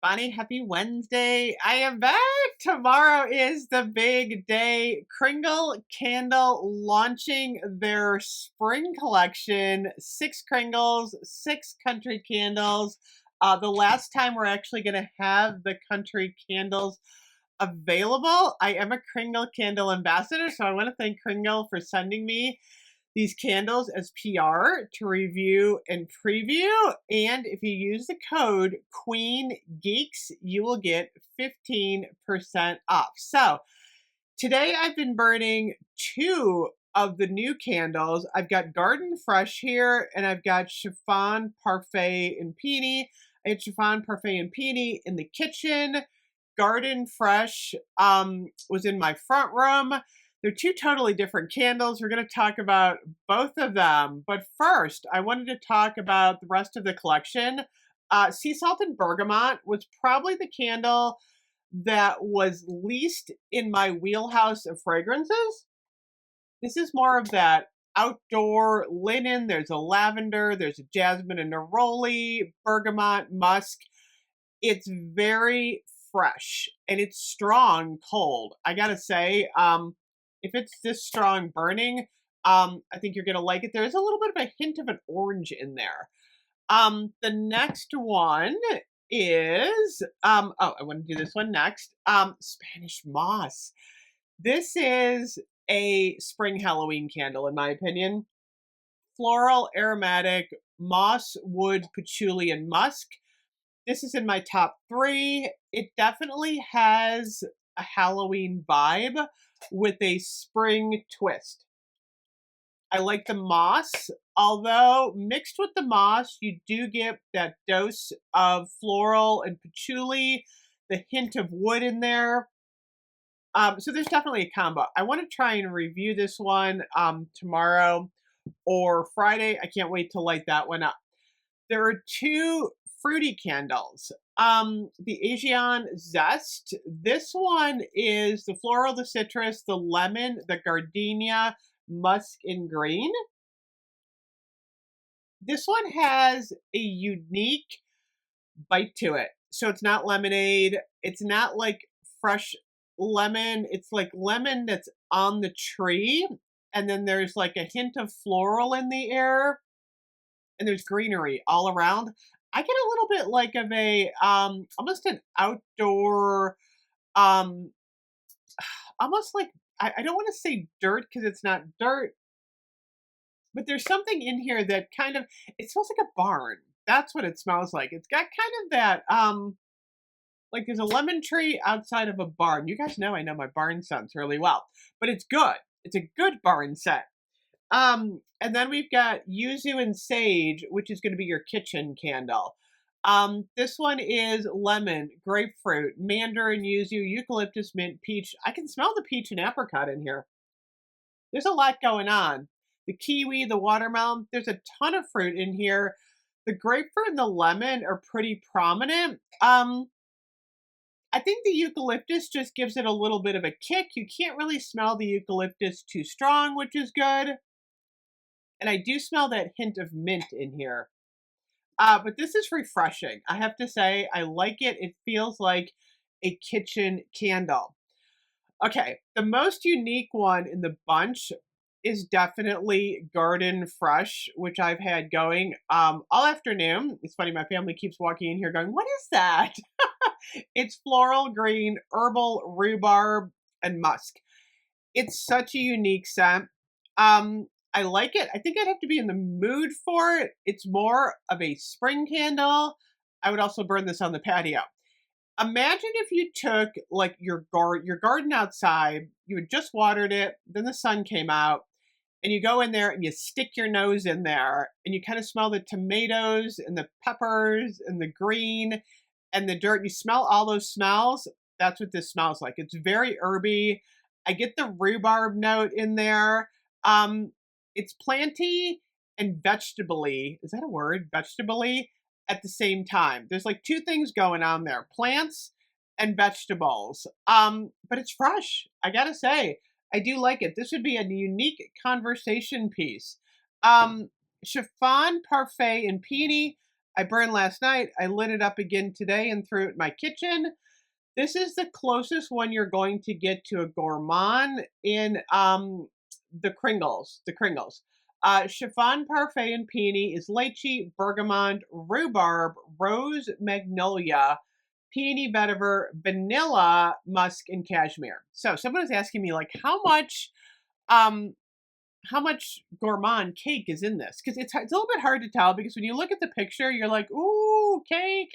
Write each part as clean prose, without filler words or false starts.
Bonnie, happy Wednesday. I am back. Tomorrow is the big day. Kringle Candle launching their spring collection. 6 Kringles, 6 country candles. The last time we're actually going to have the country candles available. I am a Kringle Candle ambassador, so I want to thank Kringle for sending me these candles as PR to review and preview. And if you use the code Queen Geeks, you will get 15% off. So today I've been burning 2 of the new candles. I've got Garden Fresh here, and I've got Chiffon Parfait and Peony. I had Chiffon Parfait and Peony in the kitchen. Garden Fresh was in my front room. They're 2 totally different candles. We're going to talk about both of them. But first, I wanted to talk about the rest of the collection. Sea Salt and Bergamot was probably the candle that was least in my wheelhouse of fragrances. This is more of that outdoor linen. There's a lavender, there's a jasmine and neroli, bergamot, musk. It's very fresh and it's strong cold. I gotta say, if it's this strong burning, I think you're gonna like it. There's a little bit of a hint of an orange in there. The next one is I want to do this one next. Spanish moss. This is a spring Halloween candle, in my opinion. Floral, aromatic, moss, wood, patchouli, and musk. This is in my top 3. It definitely has a Halloween vibe with a spring twist. I like the moss, although mixed with the moss, you do get that dose of floral and patchouli, the hint of wood in there. So there's definitely a combo. I want to try and review this one tomorrow or Friday. I can't wait to light that one up. There are 2 fruity candles. The Asian Zest. This one is the floral, the citrus, the lemon, the gardenia, musk, and green. This one has a unique bite to it. So it's not lemonade. It's not like fresh lemon. It's like lemon that's on the tree. And then there's like a hint of floral in the air. And there's greenery all around. I get a little bit like of a almost an outdoor almost like I don't want to say dirt because it's not dirt, but there's something in here that kind of it smells like a barn. That's what it smells like. It's got kind of that like there's a lemon tree outside of a barn. You guys know I know my barn scents really well, but it's good. It's a good barn scent. And then we've got yuzu and sage, which is going to be your kitchen candle. This one is lemon, grapefruit, mandarin, yuzu, eucalyptus, mint, peach. I can smell the peach and apricot in here. There's a lot going on. The kiwi, the watermelon, there's a ton of fruit in here. The grapefruit and the lemon are pretty prominent. I think the eucalyptus just gives it a little bit of a kick. You can't really smell the eucalyptus too strong, which is good. And I do smell that hint of mint in here. But this is refreshing. I have to say, I like it. It feels like a kitchen candle. Okay, the most unique one in the bunch is definitely Garden Fresh, which I've had going all afternoon. It's funny, my family keeps walking in here going, "What is that?" It's floral green, herbal, rhubarb, and musk. It's such a unique scent. I like it. I think I'd have to be in the mood for it. It's more of a spring candle. I would also burn this on the patio. Imagine if you took like your garden outside, you had just watered it, then the sun came out, and you go in there and you stick your nose in there and you kind of smell the tomatoes and the peppers and the green and the dirt. You smell all those smells. That's what this smells like. It's very herby. I get the rhubarb note in there. It's planty and vegetable-y. Is that a word? Vegetable-y at the same time. There's like 2 things going on there. Plants and vegetables. But it's fresh. I gotta say, I do like it. This would be a unique conversation piece. Chiffon Parfait and Peony. I burned last night. I lit it up again today and threw it in my kitchen. This is the closest one you're going to get to a gourmand in the Kringles. The Kringles. Chiffon Parfait and Peony is lychee, bergamot, rhubarb, rose, magnolia, peony vetiver, vanilla, musk, and cashmere. So someone was asking me like, um how much gourmand cake is in this? Because it's a little bit hard to tell because when you look at the picture, you're like, ooh, cake.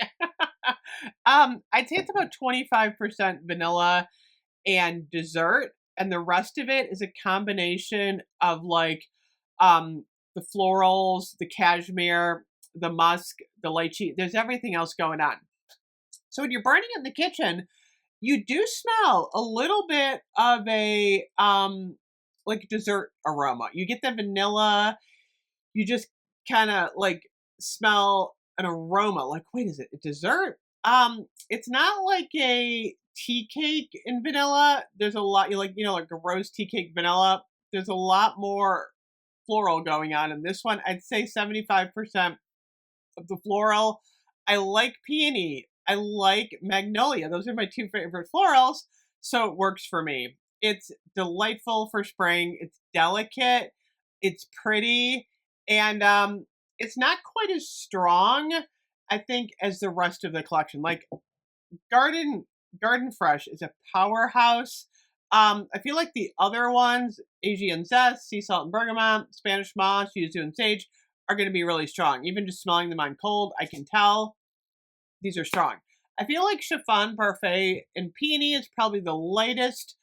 I'd say it's about 25% vanilla and dessert, and the rest of it is a combination of like the florals, the cashmere, the musk, the lychee. There's everything else going on. So when you're burning it in the kitchen, you do smell a little bit of a like dessert aroma. You get the vanilla, you just kind of like smell an aroma. Like, wait, is it a dessert? It's not like a tea cake in vanilla. There's a lot you like, like a rose tea cake vanilla. There's a lot more floral going on in this one. I'd say 75% of the floral. I like peony. I like magnolia. Those are my two favorite florals, so it works for me. It's delightful for spring. It's delicate. It's pretty, and it's not quite as strong, I think, as the rest of the collection. Like Garden Garden Fresh is a powerhouse. I feel like the other ones, Asian Zest, Sea Salt and Bergamot, Spanish Moss, Yuzu and Sage, are going to be really strong. Even just smelling them on cold, I can tell these are strong. I feel like Chiffon Parfait and Peony is probably the lightest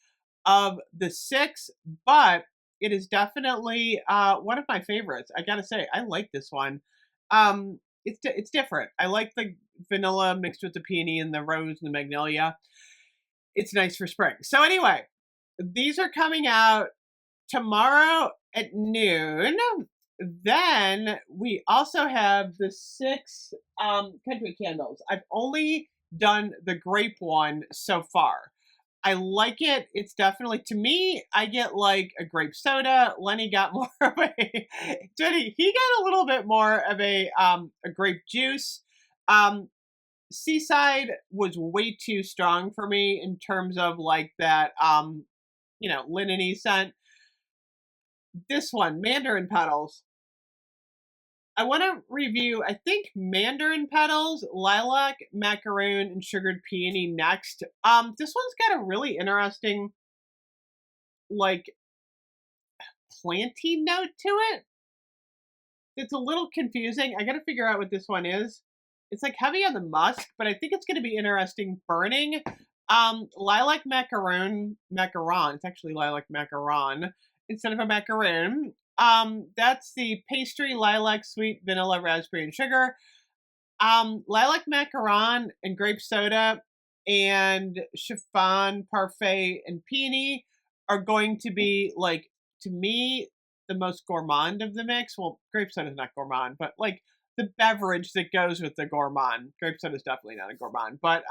of the six, but it is definitely one of my favorites. I gotta say, I like this one. It's different. I like the vanilla mixed with the peony and the rose and the magnolia. It's nice for spring. So anyway, these are coming out tomorrow at noon. Then we also have the 6 country candles. I've only done the grape one so far. I like it. It's definitely, to me, I get like a grape soda. Lenny got more of a, Jenny, he got a little bit more of a grape juice. Seaside was way too strong for me in terms of like that, linen-y scent. This one, Mandarin Petals. I want to review, I think, Mandarin Petals, Lilac, Macaroon, and Sugared Peony next. This one's got a really interesting, like, planty note to it. It's a little confusing. I gotta figure out what this one is. It's like heavy on the musk, but I think it's gonna be interesting burning. Lilac Macaroon, Macaron. It's actually Lilac Macaron instead of a macaroon. That's the pastry, lilac, sweet, vanilla, raspberry, and sugar. Lilac macaron and grape soda and chiffon parfait and peony are going to be like, to me, the most gourmand of the mix. Well, grape soda is not gourmand, but like the beverage that goes with the gourmand. Grape soda is definitely not a gourmand, but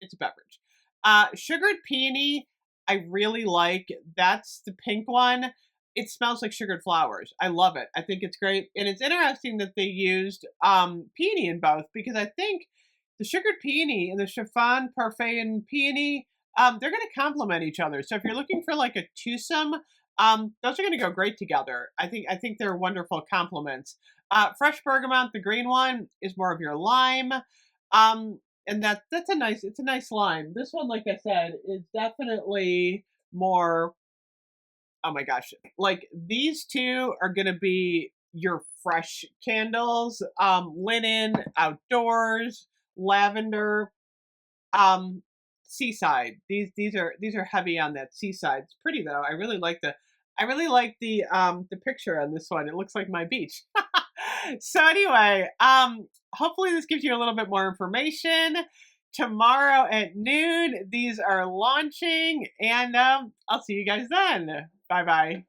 it's a beverage. Sugared peony, I really like. That's the pink one. It smells like sugared flowers. I love it. I think it's great. And it's interesting that they used peony in both, because I think the sugared peony and the chiffon parfait and peony, they're going to complement each other. So if you're looking for like a twosome, those are going to go great together. I think they're wonderful complements. Fresh bergamot, the green one, is more of your lime. And that's it's a nice lime. This one, like I said, is definitely more, oh my gosh, like these two are gonna be your fresh candles. Linen, outdoors, lavender, seaside. These are heavy on that seaside. It's pretty though. I really like the picture on this one. It looks like my beach. So anyway, hopefully this gives you a little bit more information. Tomorrow at noon, these are launching, and I'll see you guys then. Bye bye.